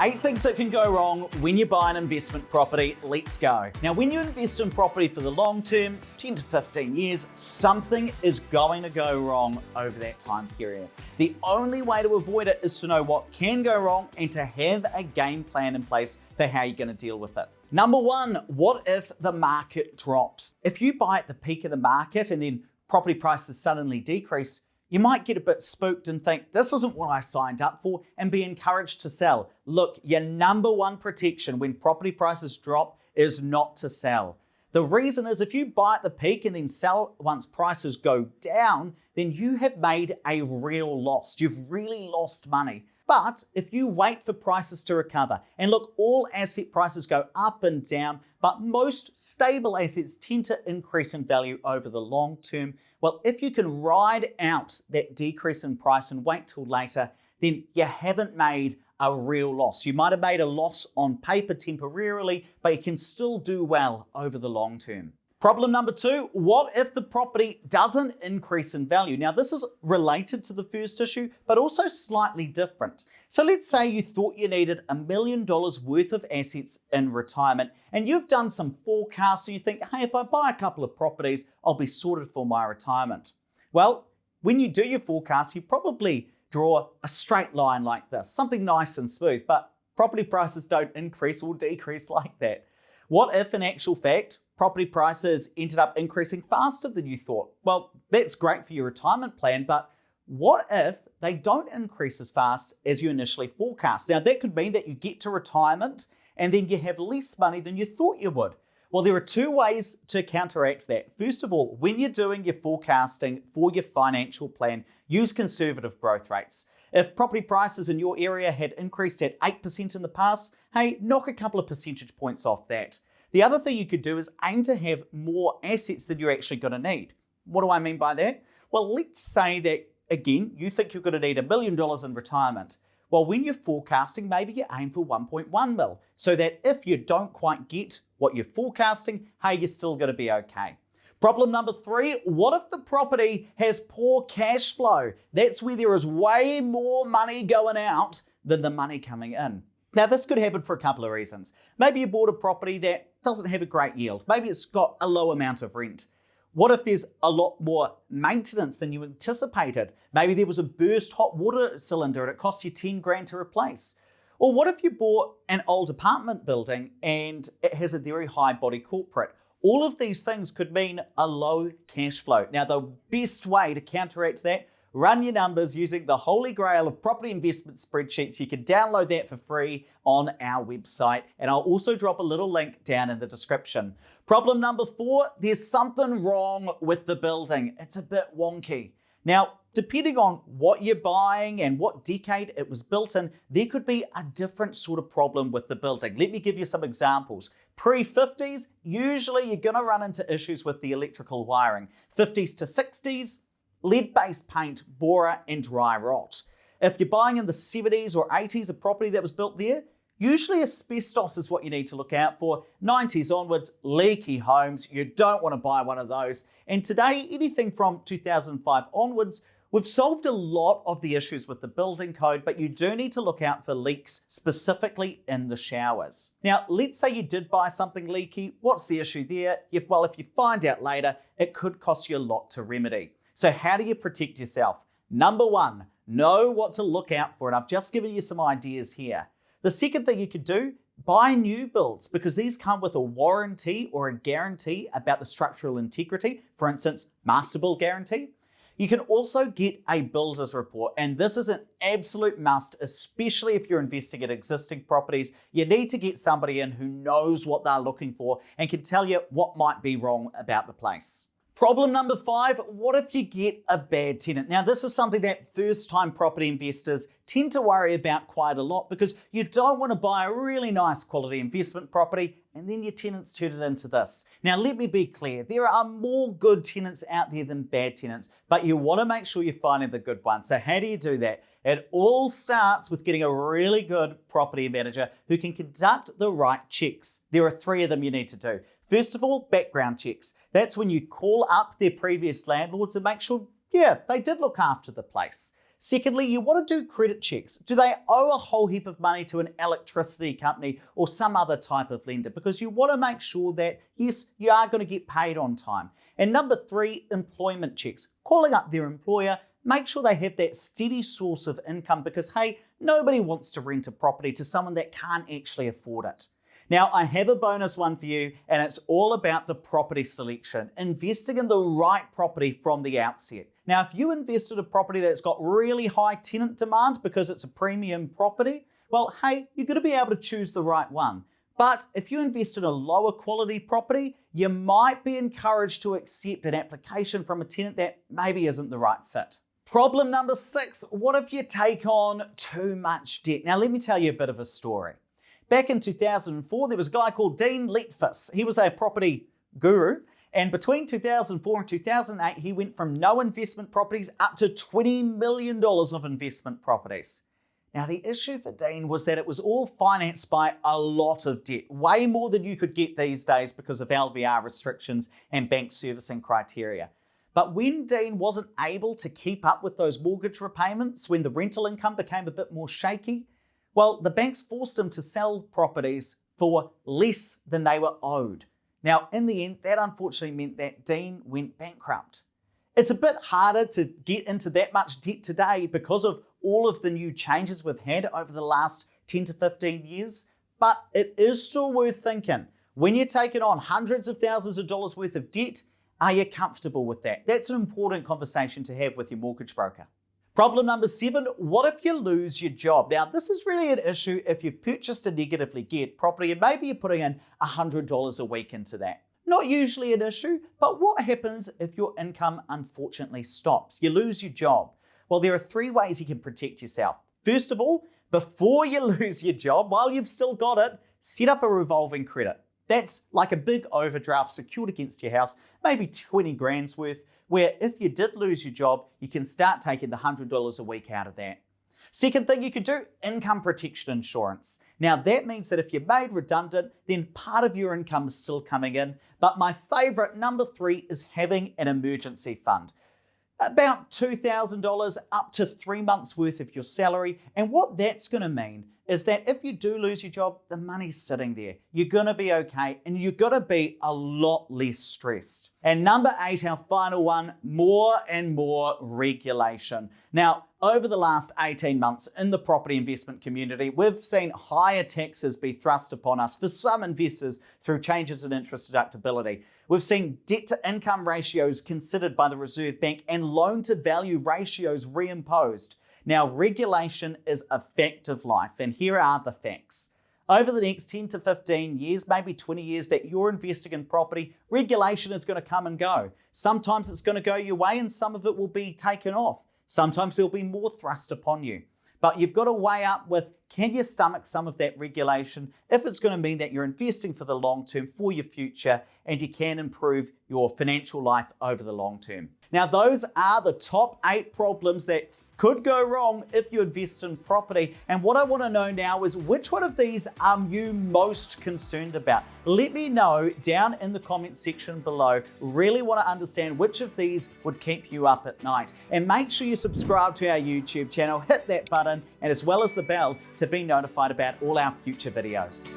8 things that can go wrong when you buy an investment property. Let's go. Now, when you invest in property for the long term, 10 to 15 years, something is going to go wrong over that time period. The only way to avoid it is to know what can go wrong and to have a game plan in place for how you're going to deal with it. Number one, what if the market drops? If you buy at the peak of the market and then property prices suddenly decrease, you might get a bit spooked and think, this isn't what I signed up for, and be encouraged to sell. Look, your number one protection when property prices drop is not to sell. The reason is if you buy at the peak and then sell once prices go down, then you have made a real loss. You've really lost money. But if you wait for prices to recover, and look, all asset prices go up and down, but most stable assets tend to increase in value over the long term. Well, if you can ride out that decrease in price and wait till later, then you haven't made a real loss. You might have made a loss on paper temporarily, but you can still do well over the long term. Problem number two, what if the property doesn't increase in value? Now, this is related to the first issue, but also slightly different. So let's say you thought you needed $1 million worth of assets in retirement, and you've done some forecasts, and you think, hey, if I buy a couple of properties, I'll be sorted for my retirement. Well, when you do your forecast, you probably draw a straight line like this, something nice and smooth, but property prices don't increase or decrease like that. What if, in actual fact, property prices ended up increasing faster than you thought? Well, that's great for your retirement plan, but what if they don't increase as fast as you initially forecast? Now, that could mean that you get to retirement and then you have less money than you thought you would. Well, there are two ways to counteract that. First of all, when you're doing your forecasting for your financial plan, use conservative growth rates. If property prices in your area had increased at 8% in the past, hey, knock a couple of percentage points off that. The other thing you could do is aim to have more assets than you're actually going to need. What do I mean by that? Well, let's say that, again, you think you're going to need $1 million in retirement. Well, when you're forecasting, maybe you aim for 1.1 mil, so that if you don't quite get what you're forecasting, hey, you're still going to be okay. Problem number three, what if the property has poor cash flow? That's where there is way more money going out than the money coming in. Now, this could happen for a couple of reasons. Maybe you bought a property that doesn't have a great yield. Maybe it's got a low amount of rent. What if there's a lot more maintenance than you anticipated? Maybe there was a burst hot water cylinder and it cost you 10 grand to replace. Or what if you bought an old apartment building and it has a very high body corporate? All of these things could mean a low cash flow. Now, the best way to counteract that, run your numbers using the holy grail of property investment spreadsheets. You can download that for free on our website, and I'll also drop a little link down in the description. Problem number four, there's something wrong with the building. It's a bit wonky. Now, depending on what you're buying and what decade it was built in, there could be a different sort of problem with the building. Let me give you some examples. Pre-50s, usually you're going to run into issues with the electrical wiring. 50s to 60s, lead-based paint, borer, and dry rot. If you're buying in the 70s or 80s, a property that was built there, usually asbestos is what you need to look out for. 90s onwards, leaky homes, you don't want to buy one of those. And today, anything from 2005 onwards, we've solved a lot of the issues with the building code, but you do need to look out for leaks, specifically in the showers. Now, let's say you did buy something leaky. What's the issue there? If you find out later, it could cost you a lot to remedy. So how do you protect yourself? Number one, know what to look out for, and I've just given you some ideas here. The second thing you could do, buy new builds, because these come with a warranty or a guarantee about the structural integrity, for instance, master build guarantee. You can also get a builder's report, and this is an absolute must, especially if you're investing in existing properties. You need to get somebody in who knows what they're looking for and can tell you what might be wrong about the place. Problem number five, what if you get a bad tenant? Now, this is something that first-time property investors tend to worry about quite a lot, because you don't want to buy a really nice quality investment property and then your tenants turn it into this. Now, let me be clear, there are more good tenants out there than bad tenants, but you want to make sure you're finding the good ones. So how do you do that? It all starts with getting a really good property manager who can conduct the right checks. There are 3 of them you need to do. First of all, background checks. That's when you call up their previous landlords and make sure, yeah, they did look after the place. Secondly, you want to do credit checks. Do they owe a whole heap of money to an electricity company or some other type of lender? Because you want to make sure that, yes, you are going to get paid on time. And number three, employment checks. Calling up their employer, make sure they have that steady source of income because, hey, nobody wants to rent a property to someone that can't actually afford it. Now, I have a bonus one for you, and it's all about the property selection, investing in the right property from the outset. Now, if you invest in a property that's got really high tenant demand because it's a premium property, well, hey, you're going to be able to choose the right one. But if you invest in a lower quality property, you might be encouraged to accept an application from a tenant that maybe isn't the right fit. Problem number 6, what if you take on too much debt? Now, let me tell you a bit of a story. Back in 2004, there was a guy called Dean Letfuss. He was a property guru. And between 2004 and 2008, he went from no investment properties up to $20 million of investment properties. Now, the issue for Dean was that it was all financed by a lot of debt, way more than you could get these days because of LVR restrictions and bank servicing criteria. But when Dean wasn't able to keep up with those mortgage repayments, when the rental income became a bit more shaky, well, the banks forced him to sell properties for less than they were owed. Now, in the end, that unfortunately meant that Dean went bankrupt. It's a bit harder to get into that much debt today because of all of the new changes we've had over the last 10 to 15 years, but it is still worth thinking. When you're taking on hundreds of thousands of dollars worth of debt, are you comfortable with that? That's an important conversation to have with your mortgage broker. Problem number 7, what if you lose your job? Now, this is really an issue if you've purchased a negatively geared property and maybe you're putting in $100 a week into that. Not usually an issue, but what happens if your income unfortunately stops? You lose your job. Well, there are 3 ways you can protect yourself. First of all, before you lose your job, while you've still got it, set up a revolving credit. That's like a big overdraft secured against your house, maybe 20 grand's worth, where if you did lose your job, you can start taking the $100 a week out of that. Second thing you could do, income protection insurance. Now that means that if you're made redundant, then part of your income is still coming in. But my favorite, number 3, is having an emergency fund. About $2,000 up to 3 months worth of your salary. And what that's going to mean is that if you do lose your job, the money's sitting there. You're going to be okay and you're going to be a lot less stressed. And number 8, our final one, more and more regulation. Now, over the last 18 months in the property investment community, we've seen higher taxes be thrust upon us for some investors through changes in interest deductibility. We've seen debt to income ratios considered by the Reserve Bank and loan to value ratios reimposed. Now, regulation is a fact of life, and here are the facts. Over the next 10 to 15 years, maybe 20 years that you're investing in property, regulation is going to come and go. Sometimes it's going to go your way and some of it will be taken off. Sometimes there'll be more thrust upon you. But you've got to weigh up with, can you stomach some of that regulation if it's going to mean that you're investing for the long term, for your future, and you can improve your financial life over the long term. Now, those are the top 8 problems that could go wrong if you invest in property. And what I want to know now is, which one of these are you most concerned about? Let me know down in the comments section below. Really want to understand which of these would keep you up at night. And make sure you subscribe to our YouTube channel, hit that button, and as well as the bell to be notified about all our future videos.